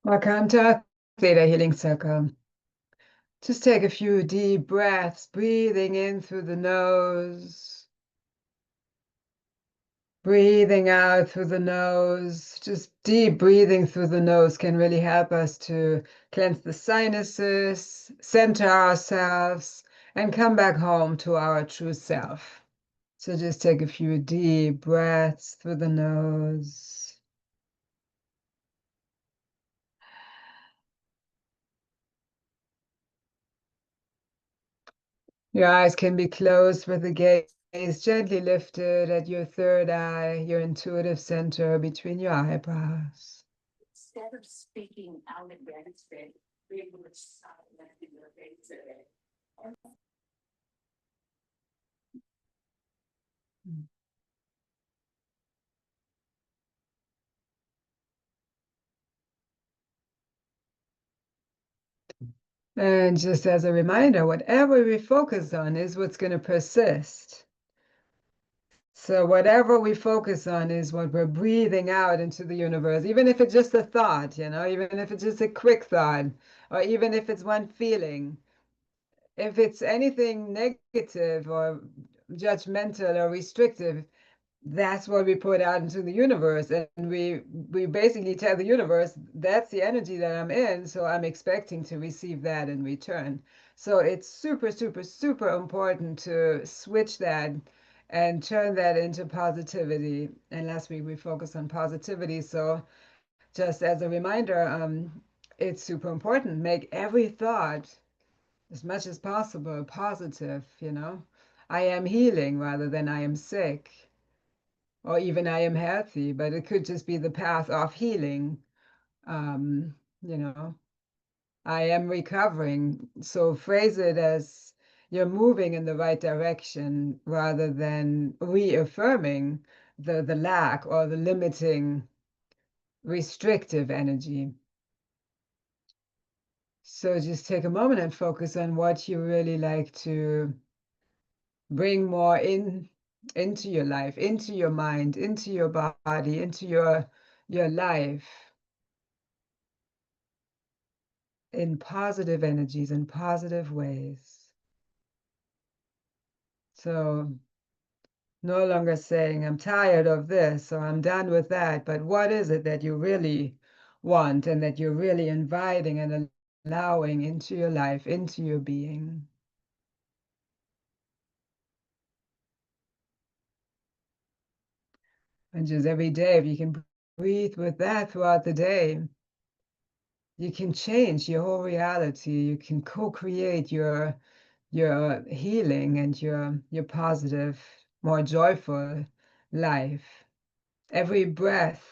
Welcome to our Theta Healing Circle. Just take a few deep breaths, breathing in through the nose, breathing out through the nose. Just deep breathing through the nose can really help us to cleanse the sinuses, center ourselves, and come back home to our true self. So just take a few deep breaths through the nose. Your eyes can be closed with the gaze gently lifted at your third eye, your intuitive center between your eyebrows. Instead of speaking out against it, we would silence your face of it. And just as a reminder, whatever we focus on is what's going to persist. So whatever we focus on is what we're breathing out into the universe, even if it's just a thought, even if it's just a quick thought, or even if it's one feeling. If it's anything negative or judgmental or restrictive, that's what we put out into the universe. And we basically tell the universe, that's the energy that I'm in, so I'm expecting to receive that in return. So it's super, super, super important to switch that and turn that into positivity. And last week we focused on positivity. So just as a reminder, it's super important. Make every thought as much as possible positive. I am healing rather than I am sick, or even I am healthy, but it could just be the path of healing. Um, you know, I am recovering. So phrase it as you're moving in the right direction rather than reaffirming the lack or the limiting restrictive energy. So just take a moment and focus on what you really like to bring more into your life, into your mind, into your body, into your life in positive energies, in positive ways. So no longer saying, I'm tired of this or I'm done with that, but what is it that you really want and that you're really inviting and allowing into your life, into your being? And just every day, if you can breathe with that throughout the day, you can change your whole reality. You can co-create your healing and your positive, more joyful life. Every breath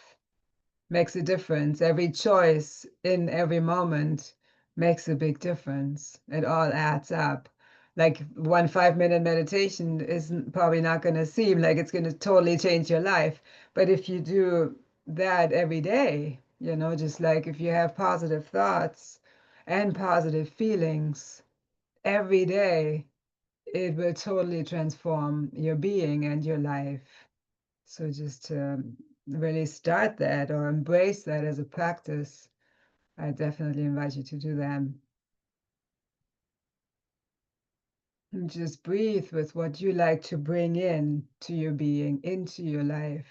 makes a difference. Every choice in every moment makes a big difference. It all adds up. Like one 5-minute meditation is probably not going to seem like it's going to totally change your life. But if you do that every day, just like if you have positive thoughts and positive feelings every day, it will totally transform your being and your life. So just to really start that or embrace that as a practice, I definitely invite you to do that. And just breathe with what you like to bring in to your being, into your life.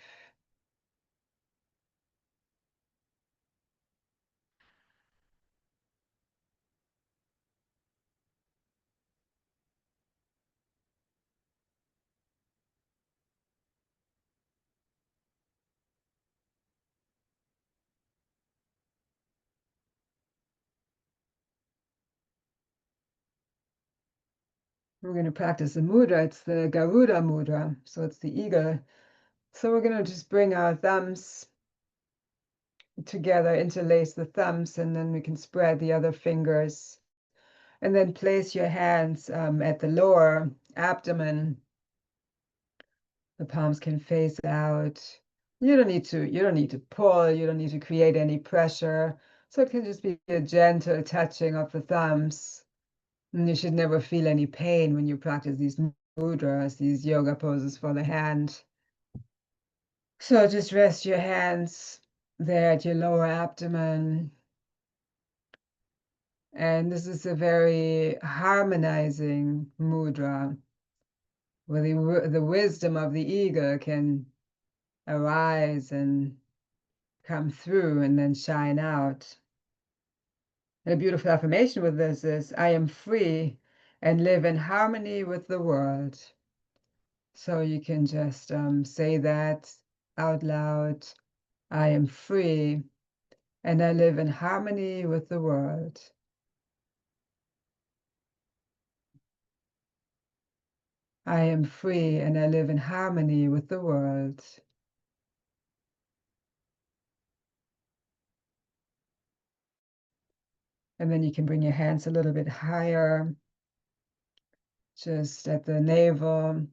We're going to practice the mudra. It's the Garuda mudra. So it's the eagle. So we're going to just bring our thumbs together, interlace the thumbs, and then we can spread the other fingers. And then place your hands at the lower abdomen. The palms can face out. You don't need to pull, you don't need to create any pressure. So it can just be a gentle touching of the thumbs. And you should never feel any pain when you practice these mudras, these yoga poses for the hand. So just rest your hands there at your lower abdomen. And this is a very harmonizing mudra where the wisdom of the ego can arise and come through and then shine out. And a beautiful affirmation with this is, I am free and live in harmony with the world. So you can just say that out loud. I am free and I live in harmony with the world. I am free and I live in harmony with the world. And then you can bring your hands a little bit higher, just at the navel.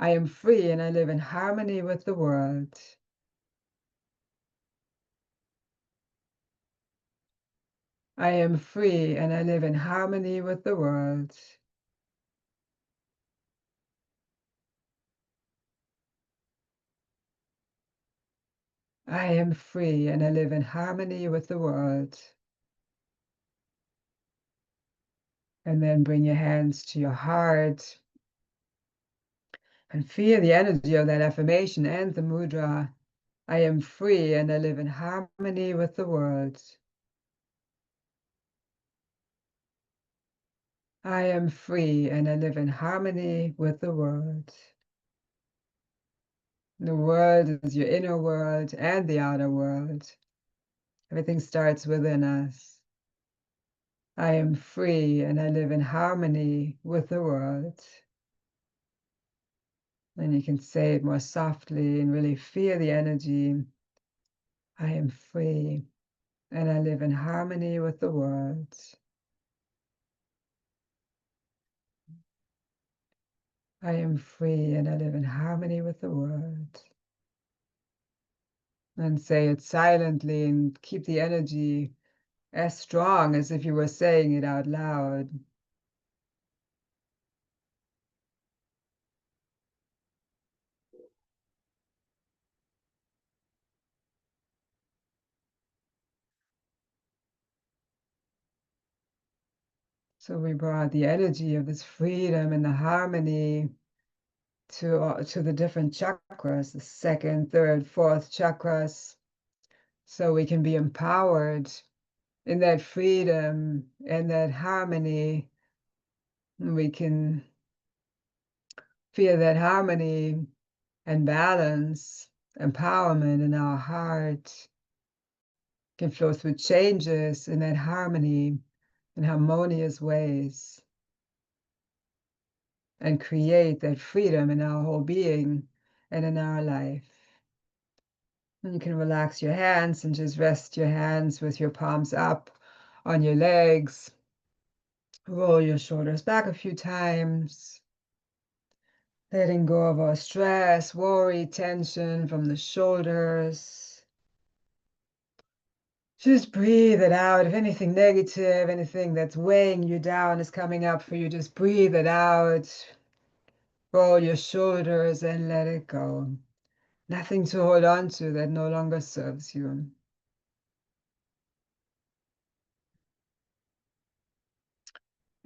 I am free and I live in harmony with the world. I am free and I live in harmony with the world. I am free and I live in harmony with the world. And then bring your hands to your heart and feel the energy of that affirmation and the mudra. I am free and I live in harmony with the world. I am free and I live in harmony with the world. The world is your inner world and the outer world. Everything starts within us. I am free and I live in harmony with the world. And you can say it more softly and really feel the energy. I am free and I live in harmony with the world. I am free and I live in harmony with the world. And say it silently and keep the energy as strong as if you were saying it out loud. So we brought the energy of this freedom and the harmony to the different chakras, the second, third, fourth chakras, so we can be empowered in that freedom and that harmony. We can feel that harmony and balance, empowerment in our heart, can flow through changes in that harmony in harmonious ways and create that freedom in our whole being and in our life. And you can relax your hands and just rest your hands with your palms up on your legs. Roll your shoulders back a few times, letting go of our stress, worry, tension from the shoulders. Just breathe it out. If anything negative, anything that's weighing you down is coming up for you, just breathe it out. Roll your shoulders and let it go. Nothing to hold on to that no longer serves you.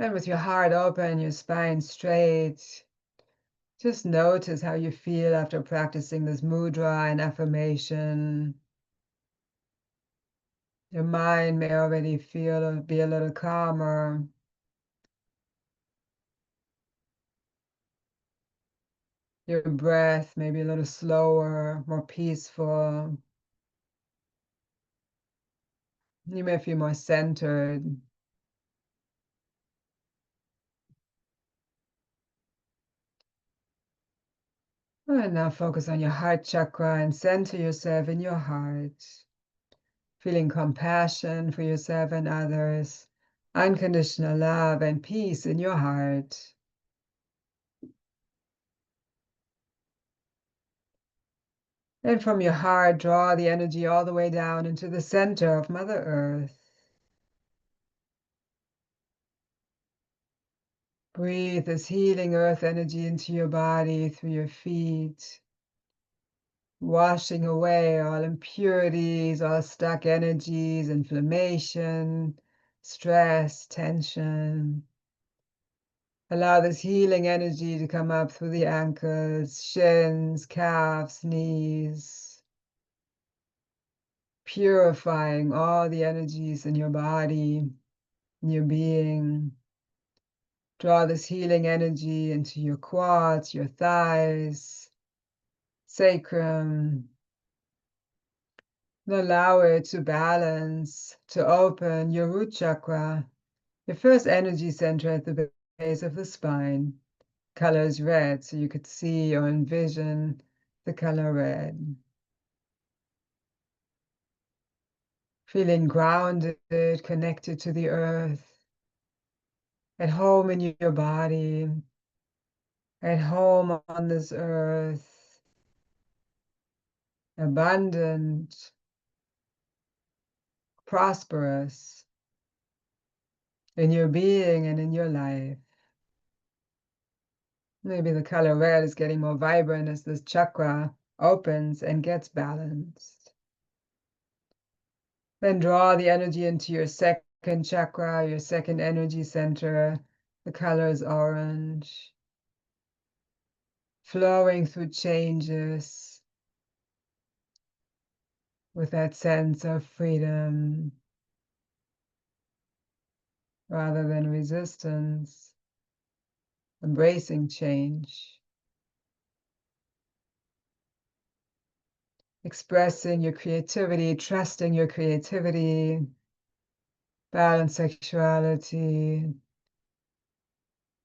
And with your heart open, your spine straight, just notice how you feel after practicing this mudra and affirmation. Your mind may already be a little calmer. Your breath may be a little slower, more peaceful. You may feel more centered. And now focus on your heart chakra and center yourself in your heart, feeling compassion for yourself and others, unconditional love and peace in your heart. And from your heart, draw the energy all the way down into the center of Mother Earth. Breathe this healing earth energy into your body through your feet, washing away all impurities, all stuck energies, inflammation, stress, tension. Allow this healing energy to come up through the ankles, shins, calves, knees, purifying all the energies in your body, in your being. Draw this healing energy into your quads, your thighs, sacrum. And allow it to balance, to open your root chakra, your first energy center at the base of the spine. Color is red, so you could see or envision the color red. Feeling grounded, connected to the earth, at home in your body, at home on this earth, abundant, prosperous in your being and in your life. Maybe the color red is getting more vibrant as this chakra opens and gets balanced. Then draw the energy into your second chakra, your second energy center. The color is orange, flowing through changes with that sense of freedom rather than resistance, embracing change, expressing your creativity, trusting your creativity, balanced sexuality.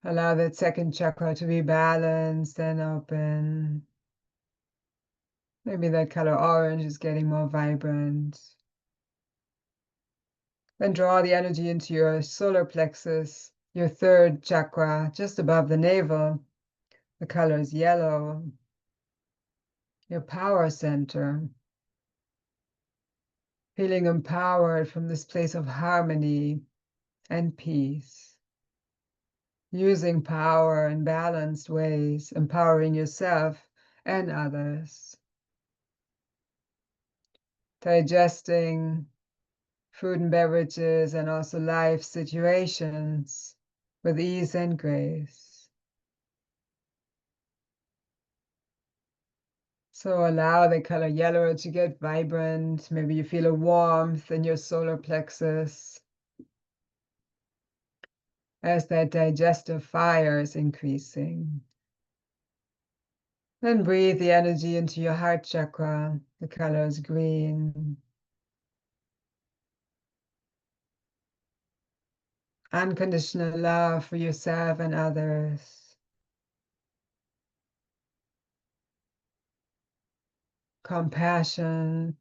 Allow that second chakra to be balanced and open. Maybe that color orange is getting more vibrant. Then draw the energy into your solar plexus, your third chakra, just above the navel. The color is yellow. Your power center. Feeling empowered from this place of harmony and peace. Using power in balanced ways, empowering yourself and others. Digesting food and beverages and also life situations with ease and grace. So allow the color yellow to get vibrant. Maybe you feel a warmth in your solar plexus as that digestive fire is increasing. Then breathe the energy into your heart chakra. The color is green. Unconditional love for yourself and others. Compassion,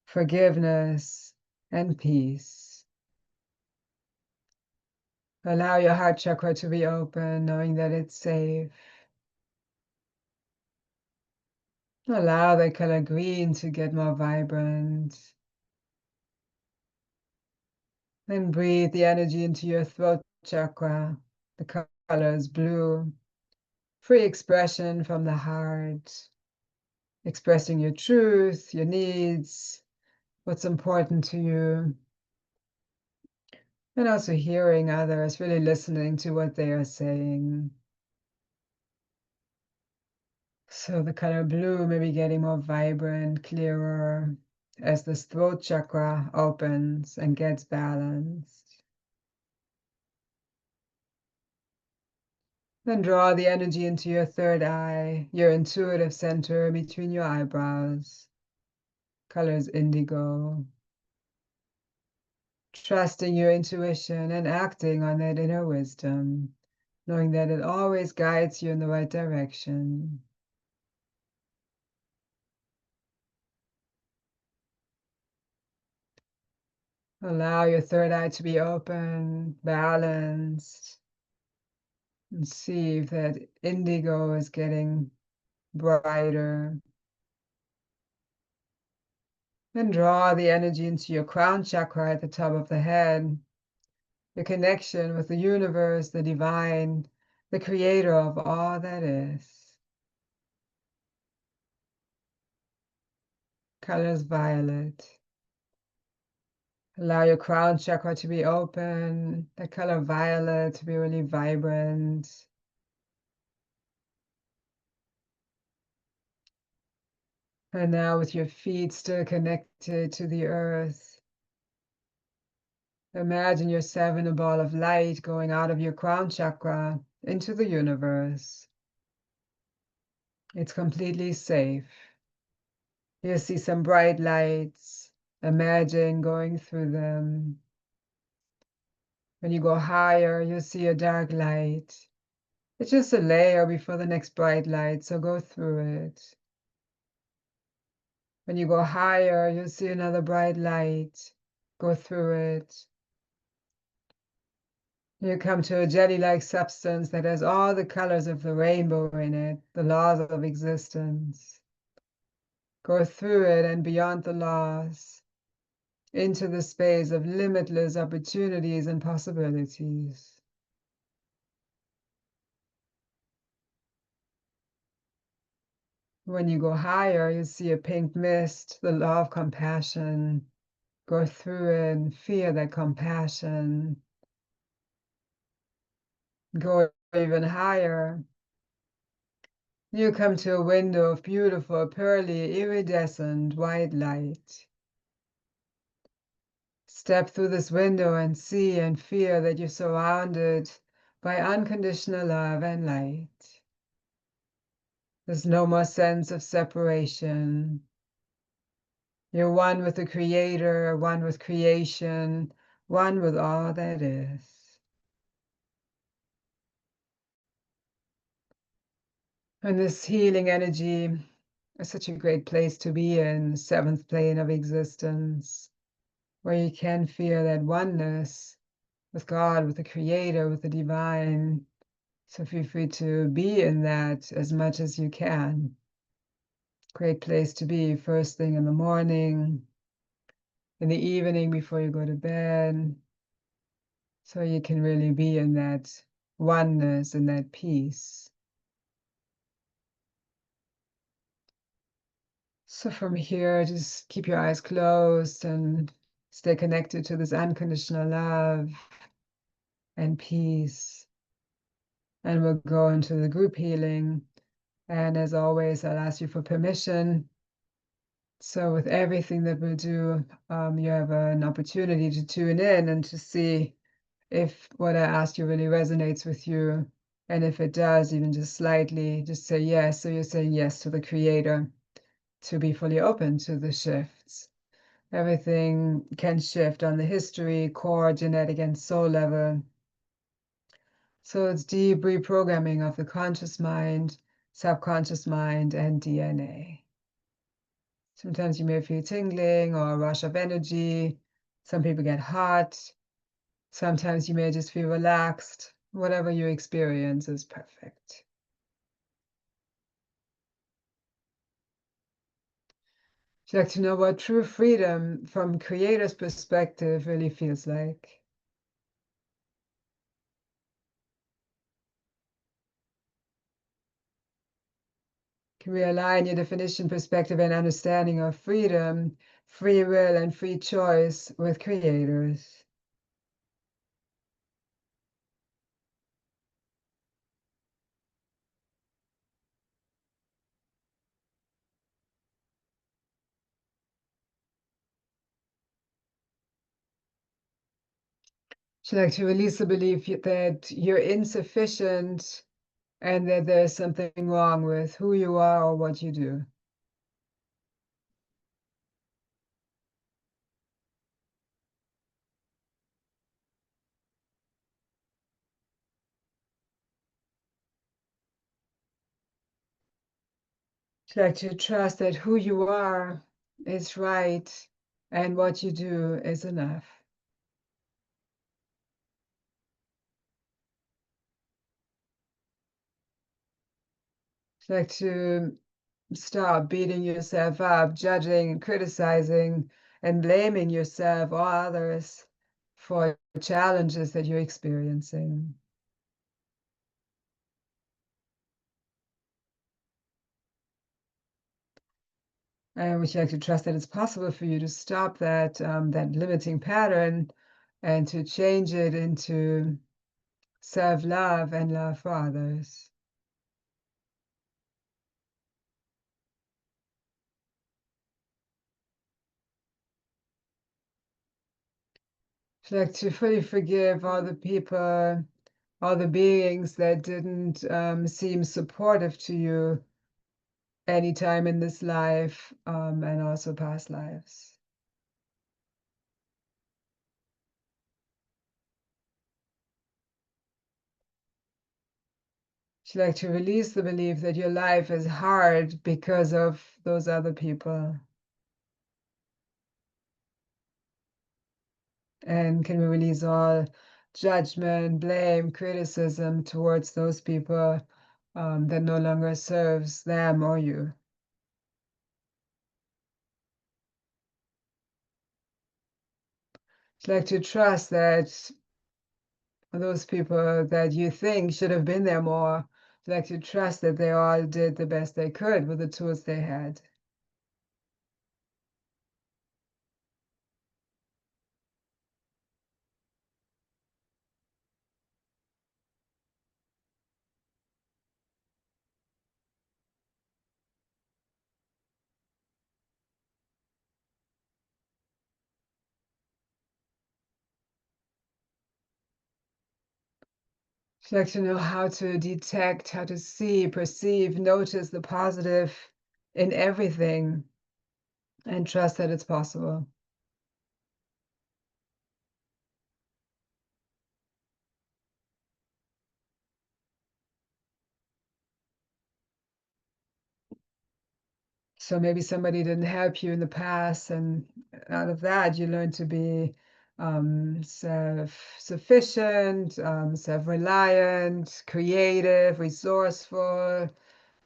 forgiveness, and peace. Allow your heart chakra to be open, knowing that it's safe. Allow the color green to get more vibrant. Then breathe the energy into your throat chakra. The color is blue. Free expression from the heart. Expressing your truth, your needs, what's important to you. And also hearing others, really listening to what they are saying. So the color blue may be getting more vibrant, clearer as this throat chakra opens and gets balanced. Then draw the energy into your third eye, your intuitive center between your eyebrows. Color is indigo. Trusting your intuition and acting on that inner wisdom, knowing that it always guides you in the right direction. Allow your third eye to be open, balanced, and see if that indigo is getting brighter. Then draw the energy into your crown chakra at the top of the head, the connection with the universe, the divine, the creator of all that is. Color is violet. Allow your crown chakra to be open, the color violet to be really vibrant. And now with your feet still connected to the earth, imagine yourself in a ball of light going out of your crown chakra into the universe. It's completely safe. You see some bright lights. Imagine going through them. When you go higher, you'll see a dark light. It's just a layer before the next bright light, so go through it. When you go higher, you'll see another bright light. Go through it. You come to a jelly-like substance that has all the colors of the rainbow in it, the laws of existence. Go through it and beyond the laws, into the space of limitless opportunities and possibilities. When you go higher, you see a pink mist, the law of compassion. Go through it and feel that compassion. Go even higher. You come to a window of beautiful, pearly, iridescent white light. Step through this window and see and feel that you're surrounded by unconditional love and light. There's no more sense of separation. You're one with the Creator, one with creation, one with all that is. And this healing energy is such a great place to be in, the seventh plane of existence, where you can feel that oneness with God, with the Creator, with the divine. So feel free to be in that as much as you can. Great place to be first thing in the morning, in the evening before you go to bed. So you can really be in that oneness and that peace. So from here, just keep your eyes closed and stay connected to this unconditional love and peace. And we'll go into the group healing. And as always, I'll ask you for permission. So with everything that we'll do, you have an opportunity to tune in and to see if what I asked you really resonates with you. And if it does, even just slightly, just say yes. So you're saying yes to the Creator, to be fully open to the shifts. Everything can shift on the history, core, genetic, and soul level. So it's deep reprogramming of the conscious mind, subconscious mind, and DNA. Sometimes you may feel tingling or a rush of energy. Some people get hot. Sometimes you may just feel relaxed. Whatever you experience is perfect. Would you like to know what true freedom from Creator's perspective really feels like? Can we align your definition, perspective, and understanding of freedom, free will, and free choice with Creators? Would you like to release the belief that you're insufficient and that there's something wrong with who you are or what you do? Would you like to trust that who you are is right and what you do is enough? Would you like to stop beating yourself up, judging, criticizing, and blaming yourself or others for challenges that you're experiencing? And would you like to trust that it's possible for you to stop that that limiting pattern and to change it into self-love and love for others? Would you like to fully forgive all the people, all the beings that didn't seem supportive to you anytime in this life and also past lives? Would you like to release the belief that your life is hard because of those other people? And can we release all judgment, blame, criticism towards those people that no longer serves them or you? Would you like to trust that those people that you think should have been there more, would you like to trust that they all did the best they could with the tools they had? Would you like to know how to detect, how to see, perceive, notice the positive in everything and trust that it's possible? So maybe somebody didn't help you in the past, and out of that, you learn to be self-sufficient, self-reliant, creative, resourceful.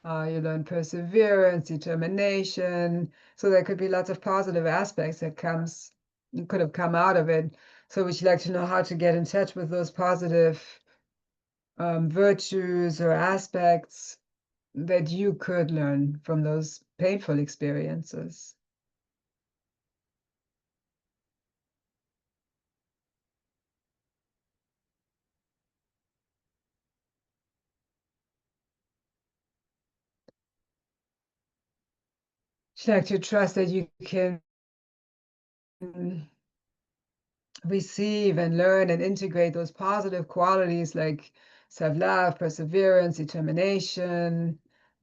You learn perseverance, determination. So there could be lots of positive aspects that could have come out of it. So would you like to know how to get in touch with those positive virtues or aspects that you could learn from those painful experiences? Check to trust that you can receive and learn and integrate those positive qualities like self-love, perseverance, determination,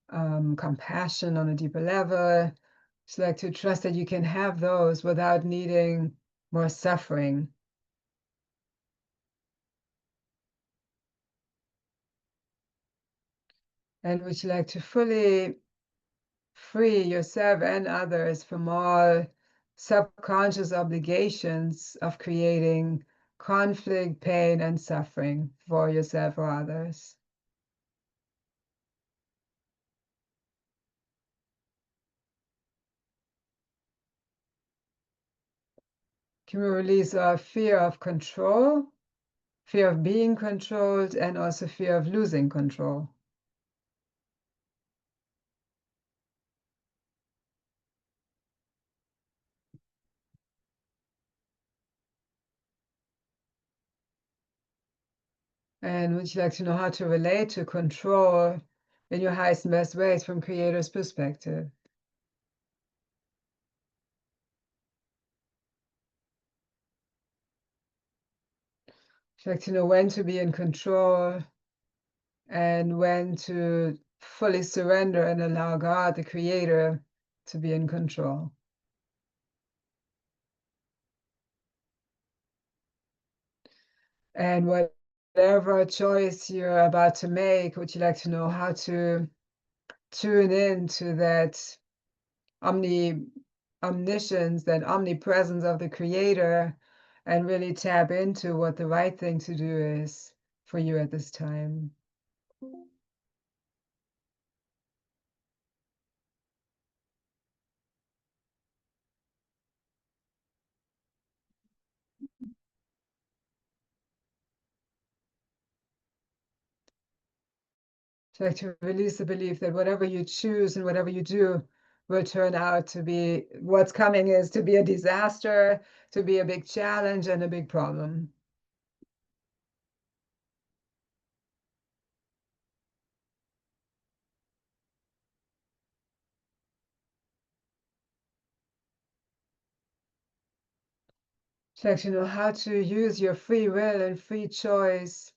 compassion on a deeper level. It's like to trust that you can have those without needing more suffering. And would you like to fully free yourself and others from all subconscious obligations of creating conflict, pain, and suffering for yourself or others? Can we release our fear of control, fear of being controlled, and also fear of losing control? And would you like to know how to relate to control in your highest and best ways from creator's perspective? Would you like to know when to be in control and when to fully surrender and allow God, the creator, to be in control? And whatever choice you're about to make, would you like to know how to tune in to that omni omniscience, that omnipresence of the creator, and really tap into what the right thing to do is for you at this time? So like to release the belief that whatever you choose and whatever you do will turn out to be, what's coming is to be a disaster, to be a big challenge and a big problem. It's like to know how to use your free will and free choice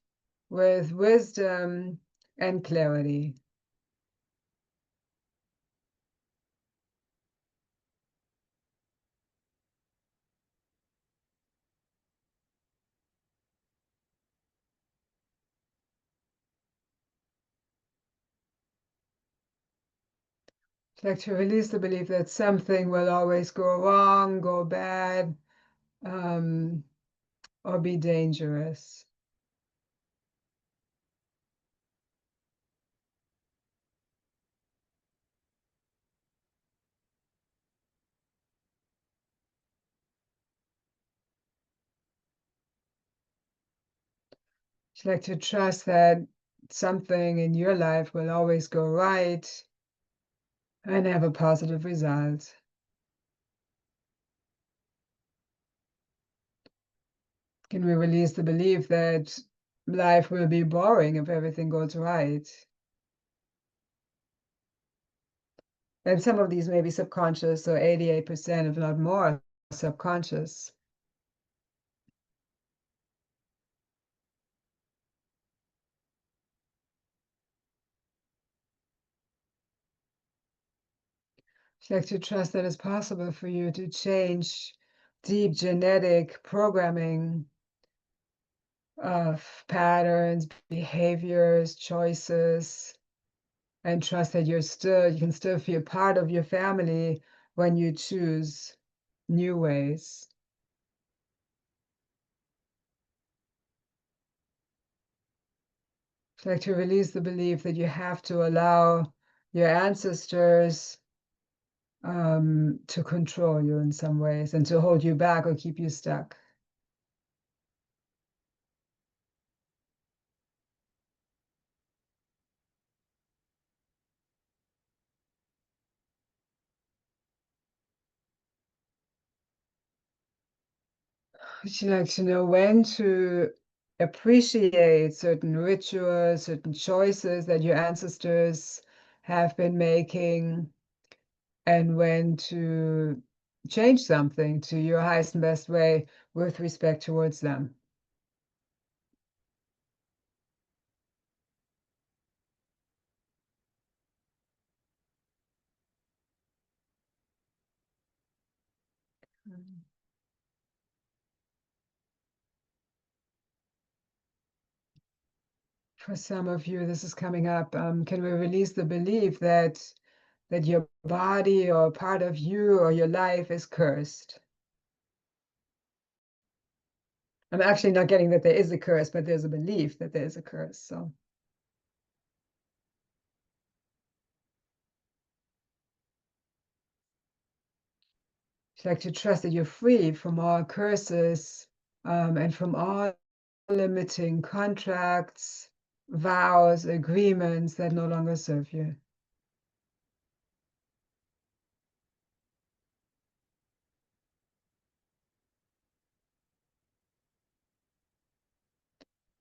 with wisdom and clarity. It's like to release the belief that something will always go wrong, go bad, um, or be dangerous. It's like to trust that something in your life will always go right and have a positive result. Can we release the belief that life will be boring if everything goes right? And some of these may be subconscious, so 88%, if not more, subconscious. I'd like to trust that it's possible for you to change deep genetic programming of patterns, behaviors, choices, and trust that you can still feel part of your family when you choose new ways. I'd like to release the belief that you have to allow your ancestors to control you in some ways and to hold you back or keep you stuck. Would you like to know when to appreciate certain rituals, certain choices that your ancestors have been making, and when to change something to your highest and best way with respect towards them? For some of you, this is coming up. Can we release the belief that your body or part of you or your life is cursed? I'm actually not getting that there is a curse, but there's a belief that there is a curse. So I'd like to trust that you're free from all curses and from all limiting contracts, vows, agreements that no longer serve you.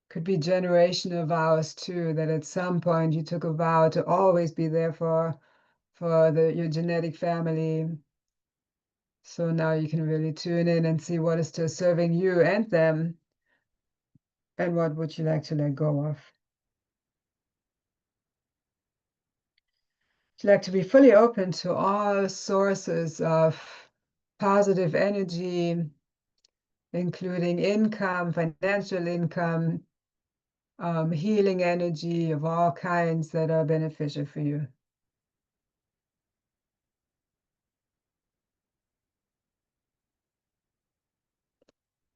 Could be generational vows too, that at some point you took a vow to always be there for your genetic family. So now you can really tune in and see what is still serving you and them, and what would you like to let go of. Would you like to be fully open to all sources of positive energy, including income, financial income, healing energy of all kinds that are beneficial for you.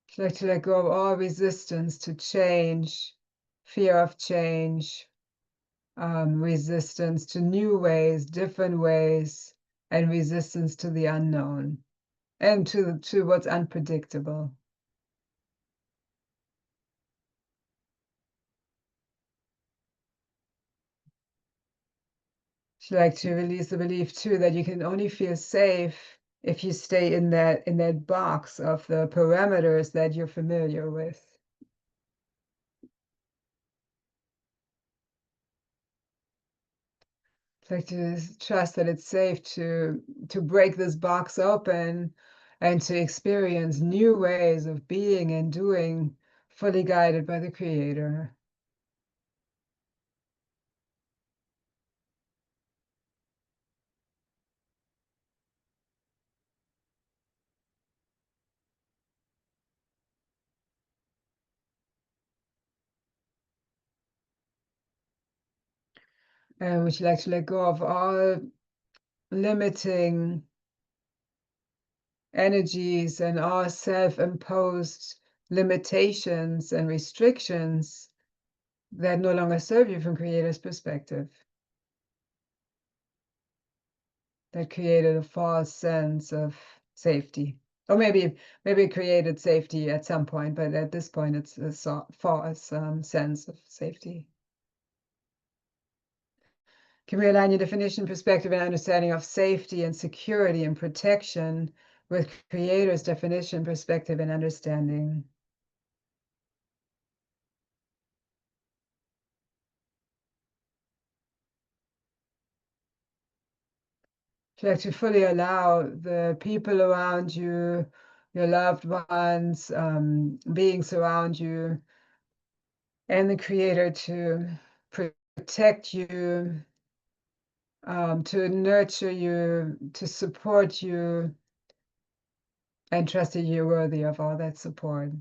Would you like to let go of all resistance to change, fear of change, resistance to new ways, different ways, and resistance to the unknown and to what's unpredictable. Would you like to release the belief too that you can only feel safe if you stay in that box of the parameters that you're familiar with? Like to trust that it's safe to break this box open and to experience new ways of being and doing, fully guided by the Creator. And would you like to let go of all limiting energies and all self-imposed limitations and restrictions that no longer serve you from Creator's perspective, that created a false sense of safety? Or maybe it created safety at some point, but at this point it's a false sense of safety. Can we align your definition, perspective, and understanding of safety and security and protection with Creator's definition, perspective, and understanding? To actually fully allow the people around you, your loved ones, beings around you, and the Creator to protect you, to nurture you, to support you, and trust that you're worthy of all that support.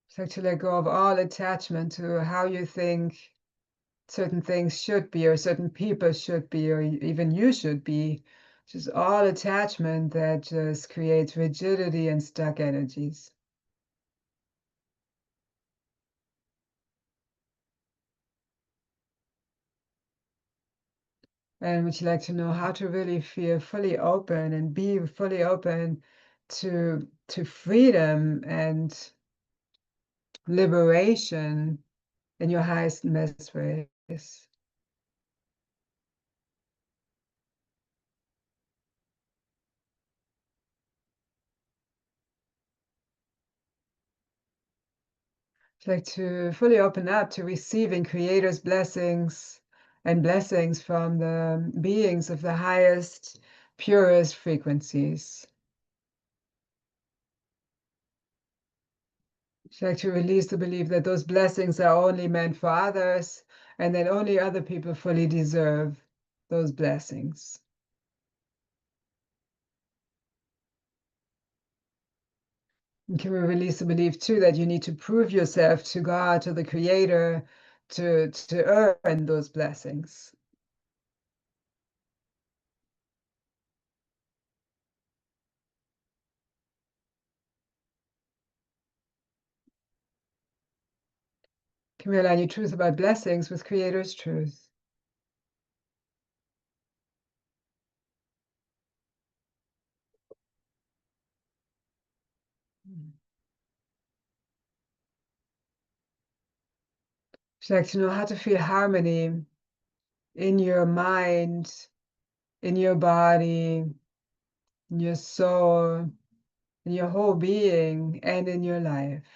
So to let go of all attachment to how you think certain things should be, or certain people should be, or even you should be. Just all attachment that just creates rigidity and stuck energies. And would you like to know how to really feel fully open and be fully open to freedom and liberation in your highest and best ways? Like to fully open up to receiving Creator's blessings and blessings from the beings of the highest, purest frequencies. Like to release the belief that those blessings are only meant for others and that only other people fully deserve those blessings. And can we release the belief too that you need to prove yourself to God, to the Creator, to earn those blessings? Can we align your truth about blessings with Creator's truth? Would you like to know how to feel harmony in your mind, in your body, in your soul, in your whole being, and in your life?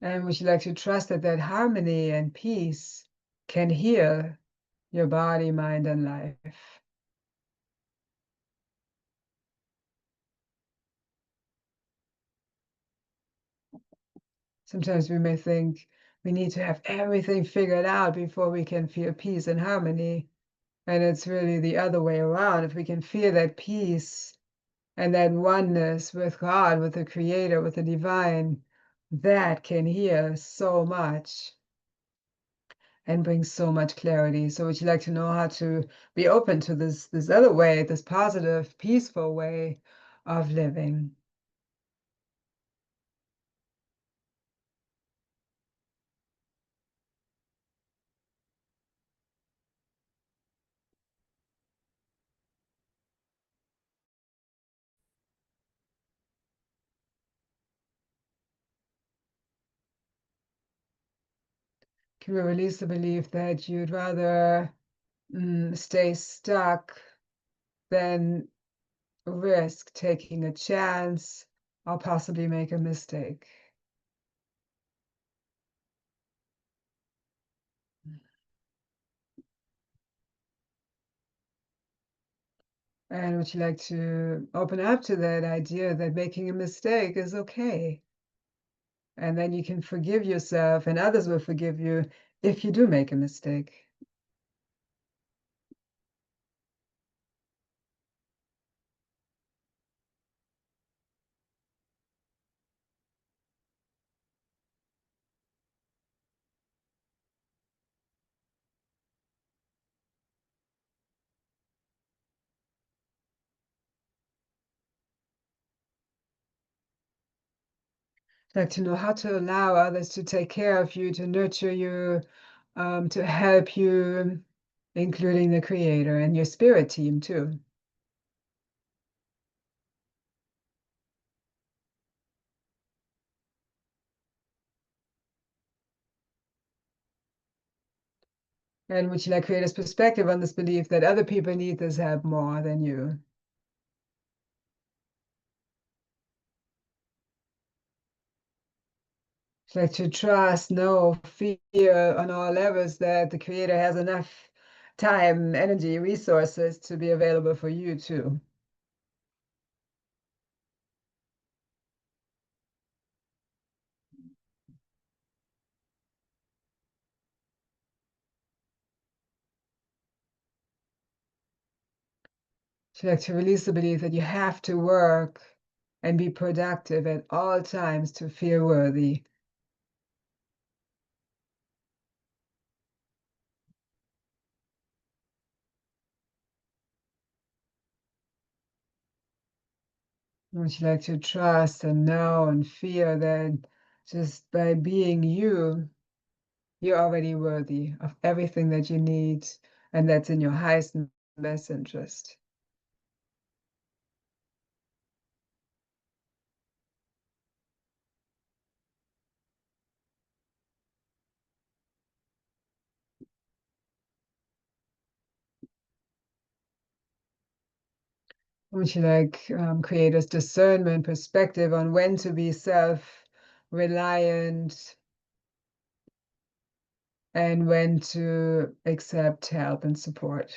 And would you like to trust that that harmony and peace can heal your body, mind, and life? Sometimes we may think we need to have everything figured out before we can feel peace and harmony. And it's really the other way around. If we can feel that peace and that oneness with God, with the Creator, with the divine, that can heal so much and bring so much clarity. So would you like to know how to be open to this other way, this positive, peaceful way of living? Can we release the belief that you'd rather stay stuck than risk taking a chance or possibly make a mistake? And would you like to open up to that idea that making a mistake is okay? And then you can forgive yourself and others will forgive you if you do make a mistake. Like to know how to allow others to take care of you, to nurture you, to help you, including the creator and your spirit team too. And would you like creator's perspective on this belief that other people need this help more than you? Like to trust, know, fear on all levels that the creator has enough time, energy, resources to be available for you too. So like to release the belief that you have to work and be productive at all times to feel worthy. Would you like to trust and know and feel that just by being you, you're already worthy of everything that you need and that's in your highest and best interest. Would you like creators discernment perspective on when to be self-reliant and when to accept help and support?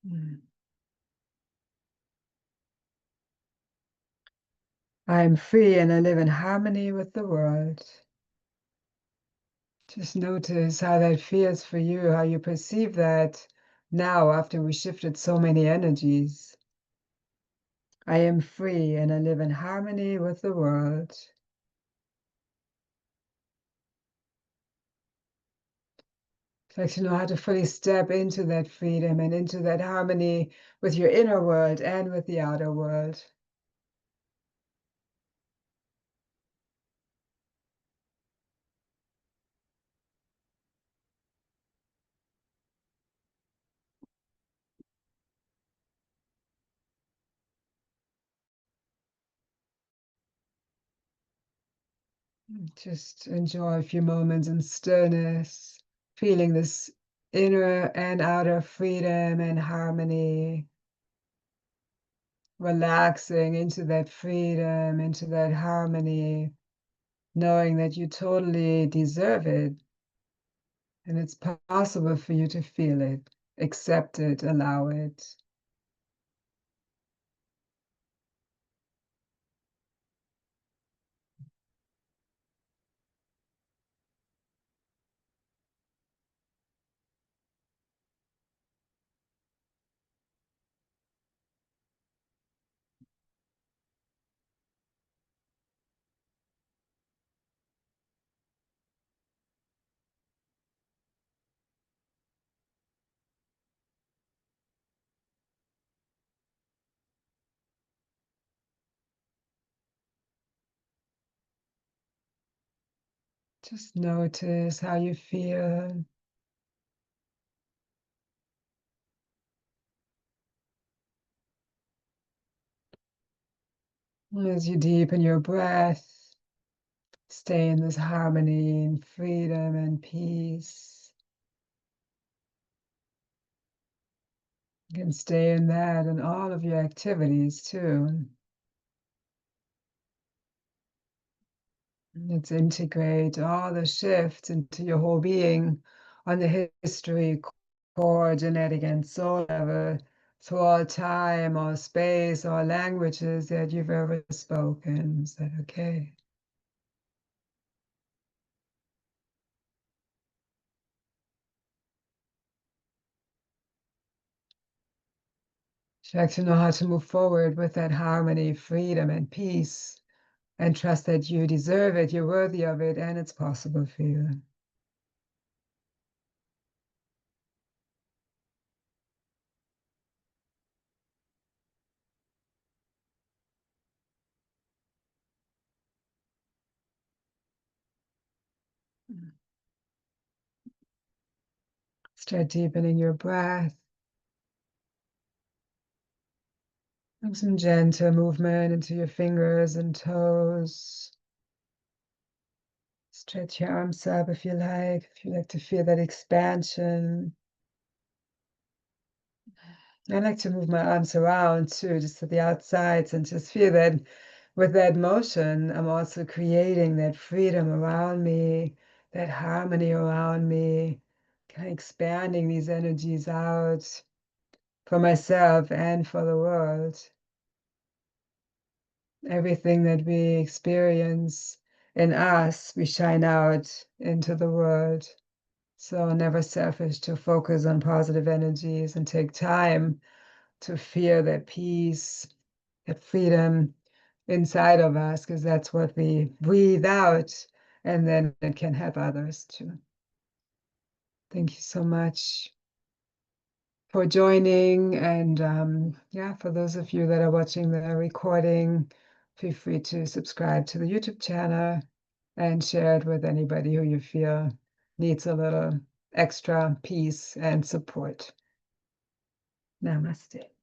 Mm. I'm free and I live in harmony with the world. Just notice how that feels for you, how you perceive that now after we shifted so many energies. I am free and I live in harmony with the world. It's like to know how to fully step into that freedom and into that harmony with your inner world and with the outer world. Just enjoy a few moments in stillness, feeling this inner and outer freedom and harmony, relaxing into that freedom, into that harmony, knowing that you totally deserve it and it's possible for you to feel it, accept it, allow it. Just notice how you feel as you deepen your breath. Stay in this harmony and freedom and peace. You can stay in that in all of your activities too. Let's integrate all the shifts into your whole being on the history, core, genetic, and soul level through all time or space or languages that you've ever spoken. Is that okay? Check to know how to move forward with that harmony, freedom, and peace, and trust that you deserve it, you're worthy of it, and it's possible for you. Start deepening your breath. Have some gentle movement into your fingers and toes. Stretch your arms up if you like to feel that expansion. I like to move my arms around too, just to the outsides, and just feel that with that motion, I'm also creating that freedom around me, that harmony around me, kind of expanding these energies out for myself and for the world. Everything that we experience in us, we shine out into the world. So never selfish to focus on positive energies and take time to feel that peace, that freedom inside of us, because that's what we breathe out, and then it can help others too. Thank you so much for joining. And yeah, for those of you that are watching the recording, feel free to subscribe to the YouTube channel and share it with anybody who you feel needs a little extra peace and support. Namaste.